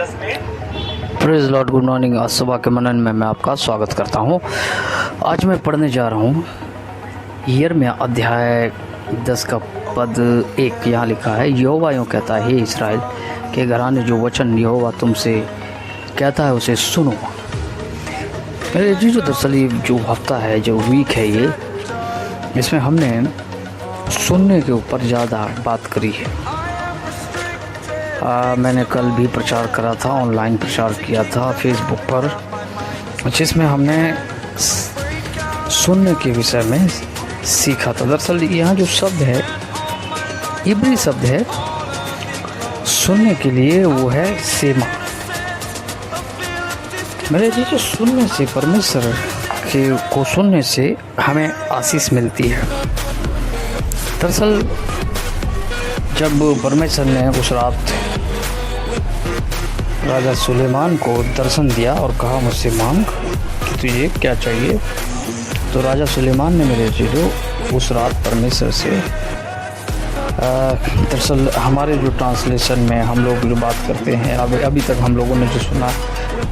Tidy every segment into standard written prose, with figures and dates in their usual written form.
Praise Lord, good morning. आज सुबह के मनन में मैं आपका स्वागत करता हूं। आज मैं पढ़ने जा रहा हूं यिर्मयाह अध्याय 10 का पद 1। यहाँ लिखा है, यहोवा यूँ कहता है, हे इस्राएल के घराने, जो वचन यहोवा तुमसे कहता है उसे सुनो। मेरे जी जो दरअसल ये जो हफ्ता है, जो वीक है, ये इसमें हमने सुनने के ऊपर ज़्यादा बात करी है। मैंने कल भी प्रचार करा था, ऑनलाइन प्रचार किया था फेसबुक पर, जिसमें हमने सुनने के विषय में सीखा था। दरअसल यहाँ जो शब्द है, इब्री शब्द है सुनने के लिए, वो है सेमा। मेरे जी जो सुनने से, परमेश्वर के को सुनने से हमें आशीष मिलती है। दरअसल जब परमेश्वर ने उस रात राजा सुलेमान को दर्शन दिया और कहा, मुझसे मांग कि तुझे क्या चाहिए, तो राजा सुलेमान ने मेरे चीज़ों उस रात परमेश्वर से, दरअसल हमारे जो ट्रांसलेशन में हम लोग जो बात करते हैं, अभी तक हम लोगों ने जो सुना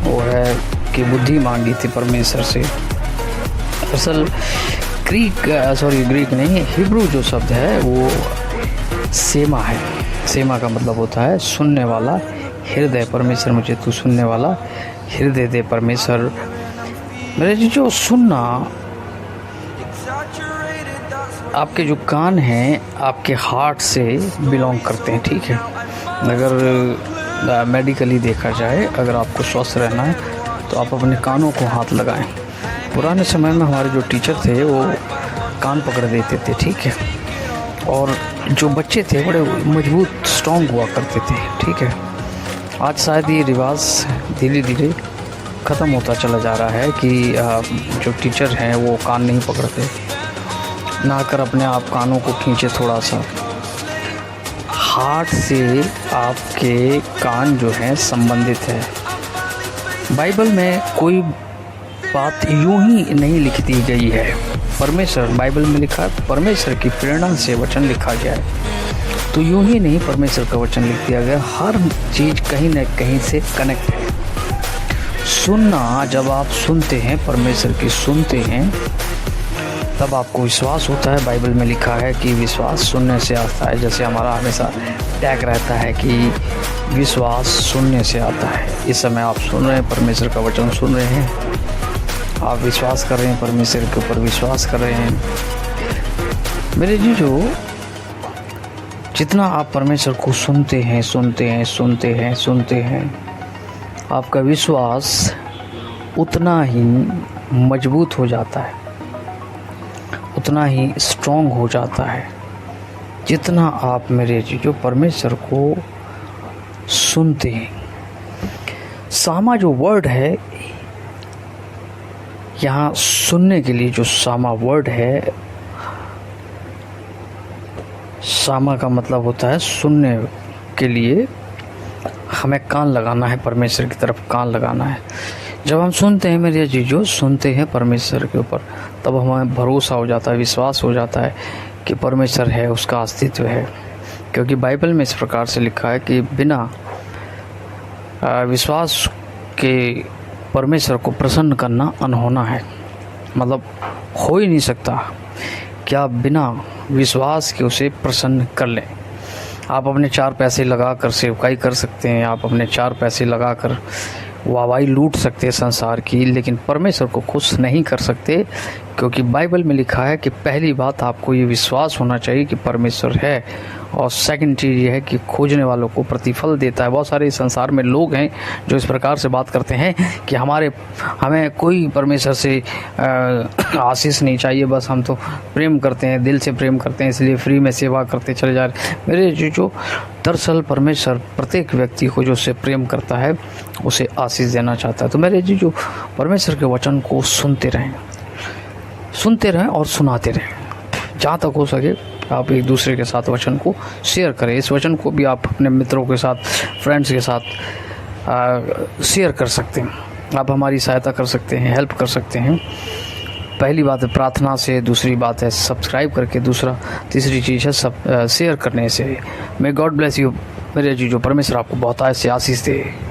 वो है कि बुद्धि मांगी थी परमेश्वर से। दरअसल ग्रीक नहीं, हिब्रू जो शब्द है वो सेमा है। सेमा का मतलब होता है सुनने वाला हृदय। परमेश्वर मुझे तू सुनने वाला हृदय दे परमेश्वर। मेरे जी जो सुनना, आपके जो कान हैं आपके हार्ट से बिलोंग करते हैं, ठीक है। अगर मेडिकली देखा जाए, अगर आपको स्वस्थ रहना है तो आप अपने कानों को हाथ लगाएं। पुराने समय में हमारे जो टीचर थे वो कान पकड़ देते थे, ठीक है, और जो बच्चे थे बड़े मजबूत स्ट्रॉन्ग हुआ करते थे, ठीक है। आज शायद ये रिवाज धीरे धीरे ख़त्म होता चला जा रहा है कि जो टीचर हैं वो कान नहीं पकड़ते, ना कर अपने आप कानों को खींचे थोड़ा सा। हार्ट से आपके कान जो हैं संबंधित है। बाइबल में कोई बात यूं ही नहीं लिख दी गई है। परमेश्वर, बाइबल में लिखा है, परमेश्वर की प्रेरणा से वचन लिखा गया है, तो यूं ही नहीं परमेश्वर का वचन लिख दिया गया। हर चीज़ कहीं न कहीं से कनेक्ट है। सुनना, जब आप सुनते हैं, परमेश्वर की सुनते हैं, तब आपको विश्वास होता है। बाइबल में लिखा है कि विश्वास सुनने से आता है। जैसे हमारा हमेशा टैग रहता है कि विश्वास सुनने से आता है। इस समय आप सुन रहे हैं, परमेश्वर का वचन सुन रहे हैं, आप विश्वास कर रहे हैं, परमेश्वर के ऊपर विश्वास कर रहे हैं। मेरे जी जो जितना आप परमेश्वर को सुनते हैं, आपका विश्वास उतना ही मजबूत हो जाता है, उतना ही स्ट्रॉन्ग हो जाता है, जितना आप मेरे जी जो परमेश्वर को सुनते हैं। सामा जो वर्ड है, यहाँ सुनने के लिए जो सामा वर्ड है, सामा का मतलब होता है सुनने के लिए हमें कान लगाना है, परमेश्वर की तरफ कान लगाना है। जब हम सुनते हैं मेरे जीजो, सुनते हैं परमेश्वर के ऊपर, तब हमें भरोसा हो जाता है, विश्वास हो जाता है कि परमेश्वर है, उसका अस्तित्व है। क्योंकि बाइबल में इस प्रकार से लिखा है कि बिना विश्वास के परमेश्वर को प्रसन्न करना अनहोना है। मतलब हो ही नहीं सकता कि आप बिना विश्वास के उसे प्रसन्न कर लें। आप अपने 4 पैसे लगाकर सेवकाई कर सकते हैं, आप अपने 4 पैसे लगाकर वाहवाही लूट सकते हैं संसार की, लेकिन परमेश्वर को खुश नहीं कर सकते। क्योंकि बाइबल में लिखा है कि पहली बात आपको ये विश्वास होना चाहिए कि परमेश्वर है, और सेकंड चीज़ ये है कि खोजने वालों को प्रतिफल देता है। बहुत सारे संसार में लोग हैं जो इस प्रकार से बात करते हैं कि हमें कोई परमेश्वर से आशीष नहीं चाहिए, बस हम तो प्रेम करते हैं, दिल से प्रेम करते हैं, इसलिए फ्री में सेवा करते चले जा रहे। मेरे जो दरअसल परमेश्वर प्रत्येक व्यक्ति को जो उससे प्रेम करता है उसे आशीष देना चाहता है। तो मेरे जी जो परमेश्वर के वचन को सुनते रहें और सुनाते रहें। जहाँ तक हो सके आप एक दूसरे के साथ वचन को शेयर करें। इस वचन को भी आप अपने मित्रों के साथ, फ्रेंड्स के साथ शेयर कर सकते हैं। आप हमारी सहायता कर सकते हैं, हेल्प कर सकते हैं। पहली बात है प्रार्थना से, दूसरी बात है सब्सक्राइब करके, तीसरी चीज़ है शेयर करने से। मे गॉड ब्लेस यू मेरे जी, जो परमेश्वर आपको बहुत से आशीष दे।